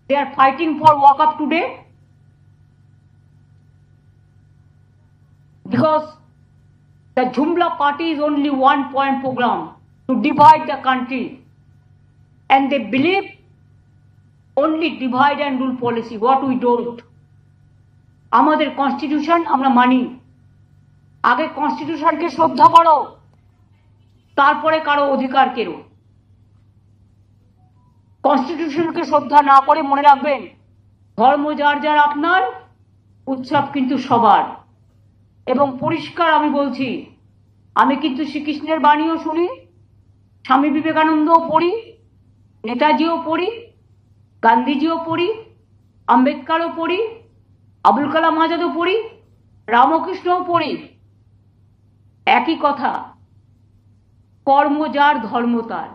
they are fighting for walk up today because the Jumla party is only one point program to divide the country, and they believe only divide and rule policy. What we don't. আমাদের constitution আমরা মানি, আগে কনস্টিটিউশনকে শ্রদ্ধা করো, তারপরে কারো অধিকার কেড়ো। কনস্টিটিউশনকে শ্রদ্ধা না করে মনে রাখবেন, ধর্ম যার যার আপনার, উৎসব কিন্তু সবার। এবং পরিষ্কার আমি বলছি, আমি কিন্তু শ্রীকৃষ্ণের বাণীও শুনি, স্বামী বিবেকানন্দও পড়ি, নেতাজিও পড়ি, গান্ধীজিও পড়ি, আম্বেদকরও পড়ি, আবুল কালাম আজাদও পড়ি, রামকৃষ্ণও পড়ি। একই কথা, কর্ম যার ধর্ম তার।